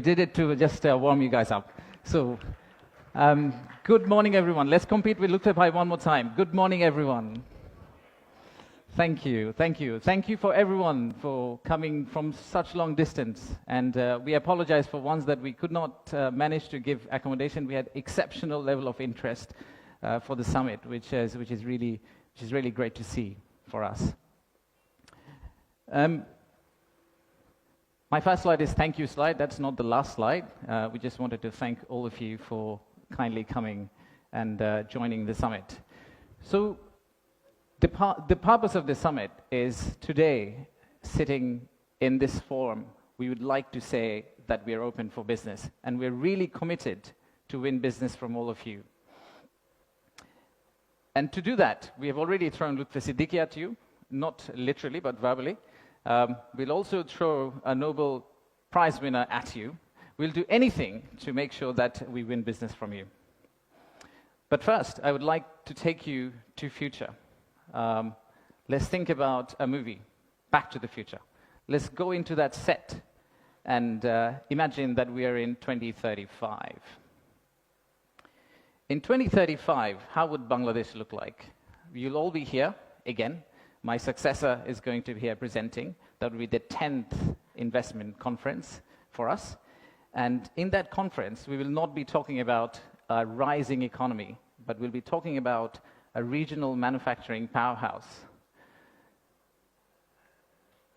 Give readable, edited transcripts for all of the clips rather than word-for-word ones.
did it to just warm you guys up. So, good morning, everyone. Let's compete with Luktay Bhai one more time. Good morning, everyone. Thank you, thank you. Thank you for everyone for coming from such long distance. And we apologize for ones that we could not manage to give accommodation. We had exceptional level of interest for the summit, which is really great to see for us. My first slide is thank you slide. That's not the last slide. We just wanted to thank all of you for kindly coming and joining the summit. So the purpose of the summit is today, sitting in this forum, we would like to say that we are open for business, and we're really committed to win business from all of you. And to do that, we have already thrown Lutfi Siddiqui at you, not literally, but verbally. We'll also throw a Nobel Prize winner at you. We'll do anything to make sure that we win business from you. But first, I would like to take you to future. Let's think about a movie, Back to the Future. Let's go into that set and imagine that we are in 2035. In 2035, how would Bangladesh look like? You'll all be here again. My successor is going to be here presenting. That will be the 10th investment conference for us. And in that conference, we will not be talking about a rising economy, but we'll be talking about a regional manufacturing powerhouse.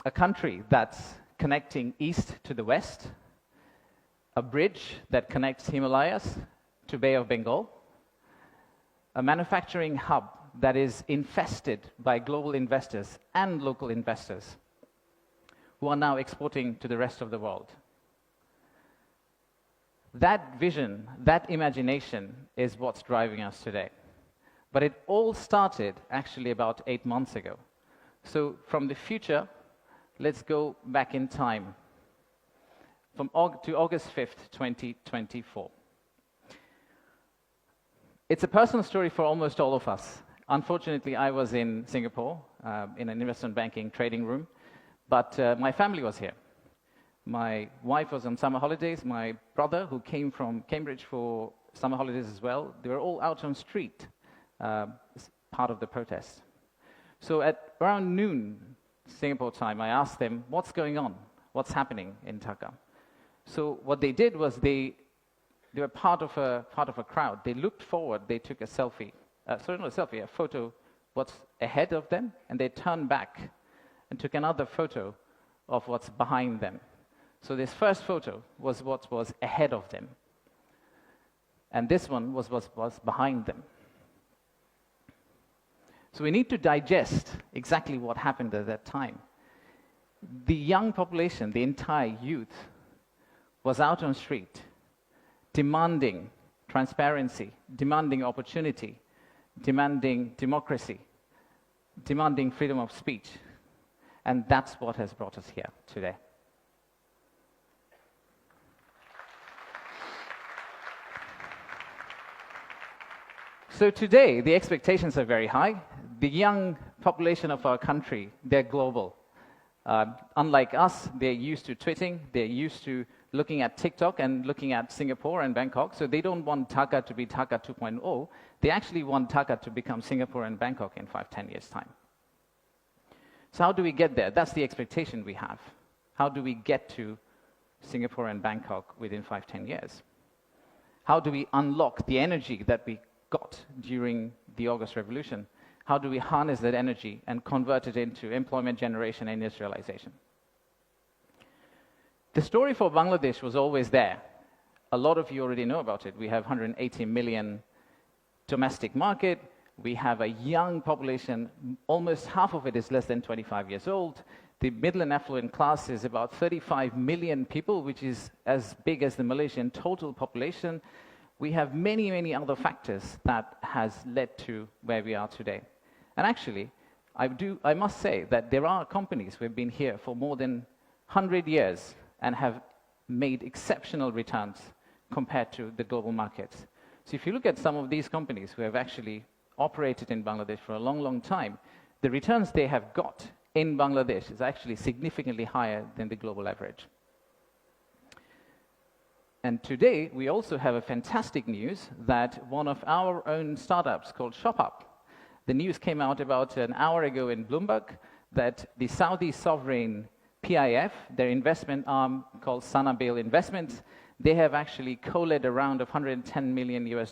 A country that's connecting east to the west, a bridge that connects Himalayas to Bay of Bengal, a manufacturing hub that is infested by global investors and local investors who are now exporting to the rest of the world. That vision, that imagination is what's driving us today. But it all started actually about 8 months ago. So from the future, let's go back in time to August 5th, 2024. It's a personal story for almost all of us. Unfortunately, I was in Singapore in an investment banking trading room, but my family was here. My wife was on summer holidays. My brother, who came from Cambridge for summer holidays as well, they were all out on street as part of the protest. So at around noon, Singapore time, I asked them, what's going on? What's happening in Dhaka? So what they did was they were part of a crowd. They looked forward, they took a selfie. A photo what's ahead of them, and they turned back and took another photo of what's behind them. So this first photo was what was ahead of them, and this one was what was behind them. So we need to digest exactly what happened at that time. The young population, the entire youth, was out on street, demanding transparency, demanding opportunity, demanding democracy, demanding freedom of speech. And that's what has brought us here today. So today, the expectations are very high. The young population of our country, they're global. Unlike us, they're used to tweeting, they're used to looking at TikTok and looking at Singapore and Bangkok. So they don't want Dhaka to be Dhaka 2.0. They actually want Dhaka to become Singapore and Bangkok in 5-10 years' time. So how do we get there? That's the expectation we have. How do we get to Singapore and Bangkok within 5-10 years? How do we unlock the energy that we got during the August Revolution? How do we harness that energy and convert it into employment generation and industrialization? The story for Bangladesh was always there. A lot of you already know about it. We have 180 million domestic market. We have a young population. Almost half of it is less than 25 years old. The middle and affluent class is about 35 million people, which is as big as the Malaysian total population. We have many, many other factors that has led to where we are today. And actually, I must say that there are companies who have been here for more than 100 years and have made exceptional returns compared to the global markets. So if you look at some of these companies who have actually operated in Bangladesh for a long, long time, the returns they have got in Bangladesh is actually significantly higher than the global average. And today, we also have a fantastic news that one of our own startups called ShopUp, the news came out about an hour ago in Bloomberg that the Saudi sovereign PIF, their investment arm called Sanabil Investments, they have actually co-led a round of $110 million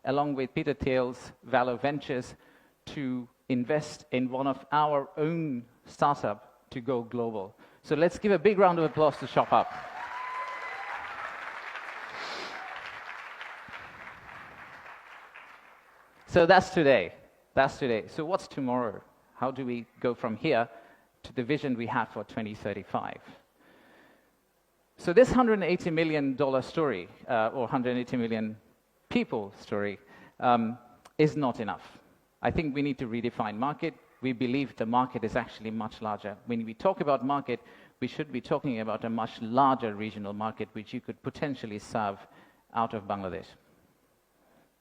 along with Peter Thiel's Valor Ventures to invest in one of our own startup to go global. So let's give a big round of applause to ShopUp. So that's today. That's today. So what's tomorrow? How do we go from here to the vision we have for 2035? So this $180 million story, or 180 million people story, is not enough. I think we need to redefine market. We believe the market is actually much larger. When we talk about market, we should be talking about a much larger regional market which you could potentially serve out of Bangladesh.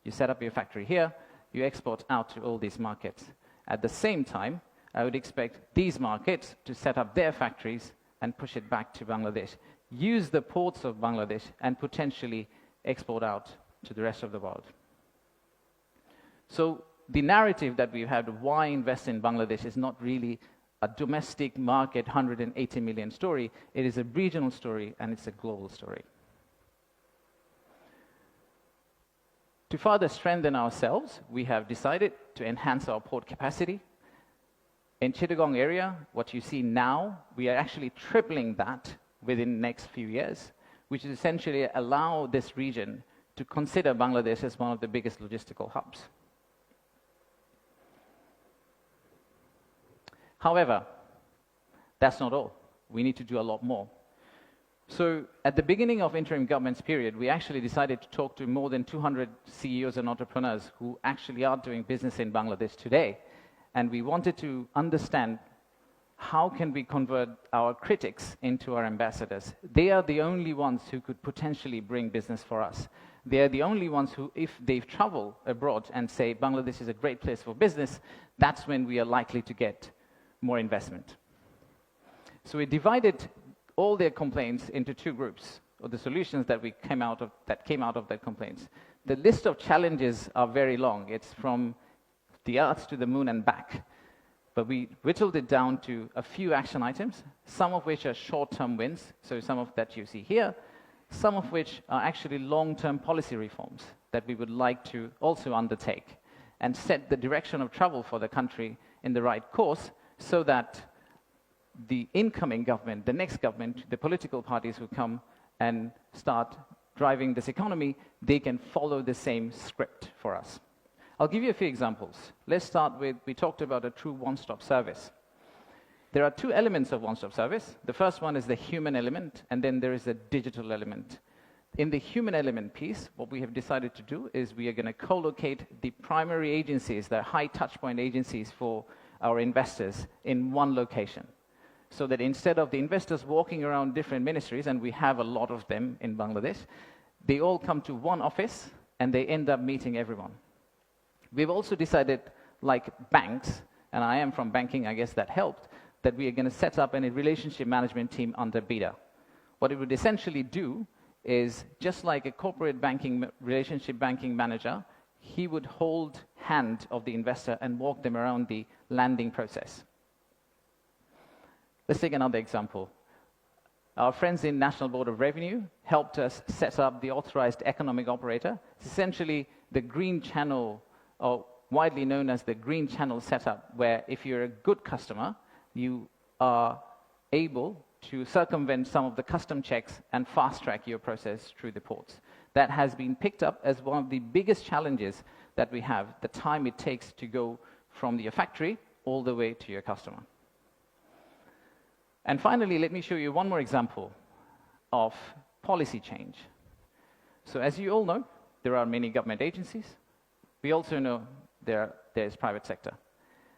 You set up your factory here, you export out to all these markets. At the same time, I would expect these markets to set up their factories and push it back to Bangladesh, use the ports of Bangladesh, and potentially export out to the rest of the world. So the narrative that we've had of why invest in Bangladesh is not really a domestic market 180 million story. It is a regional story, and it's a global story. To further strengthen ourselves, we have decided to enhance our port capacity. In Chittagong area, what you see now, we are actually tripling that within the next few years, which is essentially allow this region to consider Bangladesh as one of the biggest logistical hubs. However, that's not all. We need to do a lot more. So at the beginning of interim government's period, we actually decided to talk to more than 200 CEOs and entrepreneurs who actually are doing business in Bangladesh today. And we wanted to understand how can we convert our critics into our ambassadors. They are the only ones who could potentially bring business for us. They are the only ones who, if they travel abroad and say Bangladesh is a great place for business, that's when we are likely to get more investment. So we divided all their complaints into two groups, or the solutions that came out of their complaints. The list of challenges are very long. It's from the Earth to the moon and back. But we whittled it down to a few action items, some of which are short-term wins, so some of that you see here, some of which are actually long-term policy reforms that we would like to also undertake and set the direction of travel for the country in the right course so that the incoming government, the next government, the political parties who come and start driving this economy, they can follow the same script for us. I'll give you a few examples. Let's start with, we talked about a true one-stop service. There are two elements of one-stop service. The first one is the human element, and then there is a digital element. In the human element piece, what we have decided to do is we are going to co-locate the primary agencies, the high touchpoint agencies for our investors in one location. So that instead of the investors walking around different ministries, and we have a lot of them in Bangladesh, they all come to one office and they end up meeting everyone. We've also decided, like banks, and I am from banking, I guess that helped, that we are going to set up a relationship management team under BIDA. What it would essentially do is, just like a corporate banking, relationship banking manager, he would hold hand of the investor and walk them around the landing process. Let's take another example. Our friends in National Board of Revenue helped us set up the authorized economic operator. It's essentially the green channel, or widely known as the green channel setup, where if you're a good customer, you are able to circumvent some of the custom checks and fast-track your process through the ports. That has been picked up as one of the biggest challenges that we have, the time it takes to go from your factory all the way to your customer. And finally, let me show you one more example of policy change. So as you all know, there are many government agencies. We also know there is private sector.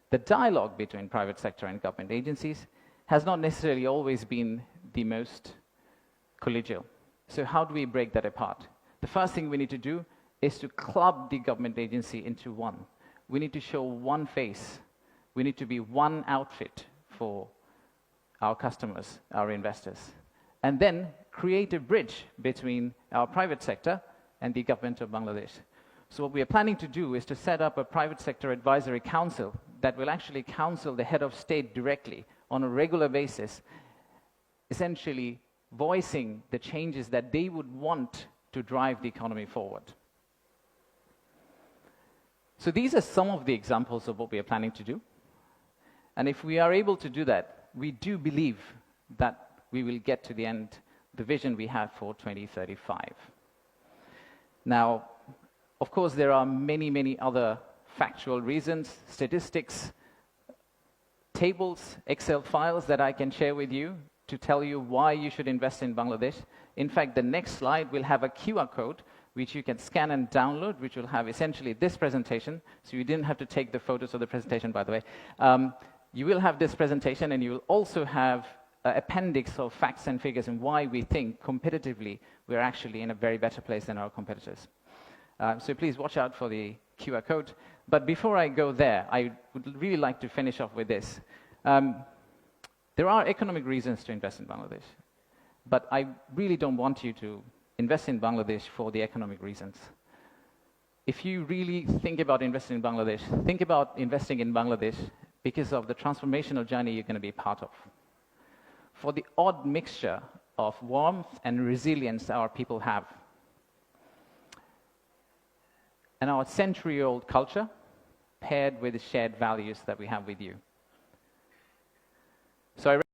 The dialogue between private sector and government agencies has not necessarily always been the most collegial. So how do we break that apart? The first thing we need to do is to club the government agency into one. We need to show one face. We need to be one outfit for our customers, our investors. And then create a bridge between our private sector and the government of Bangladesh. So what we are planning to do is to set up a private sector advisory council that will actually counsel the head of state directly on a regular basis, essentially voicing the changes that they would want to drive the economy forward. So these are some of the examples of what we are planning to do. And if we are able to do that, we do believe that we will get to the end, the vision we have for 2035. Now, of course, there are many, many other factual reasons, statistics, tables, Excel files that I can share with you to tell you why you should invest in Bangladesh. In fact, the next slide will have a QR code which you can scan and download, which will have essentially this presentation. So you didn't have to take the photos of the presentation, by the way. You will have this presentation, and you will also have an appendix of facts and figures and why we think competitively we're actually in a very better place than our competitors. So please watch out for the QR code. But before I go there, I would really like to finish off with this. There are economic reasons to invest in Bangladesh, but I really don't want you to invest in Bangladesh for the economic reasons. If you really think about investing in Bangladesh, think about investing in Bangladesh because of the transformational journey you're going to be part of. For the odd mixture of warmth and resilience our people have, and our century-old culture paired with the shared values that we have with you. So I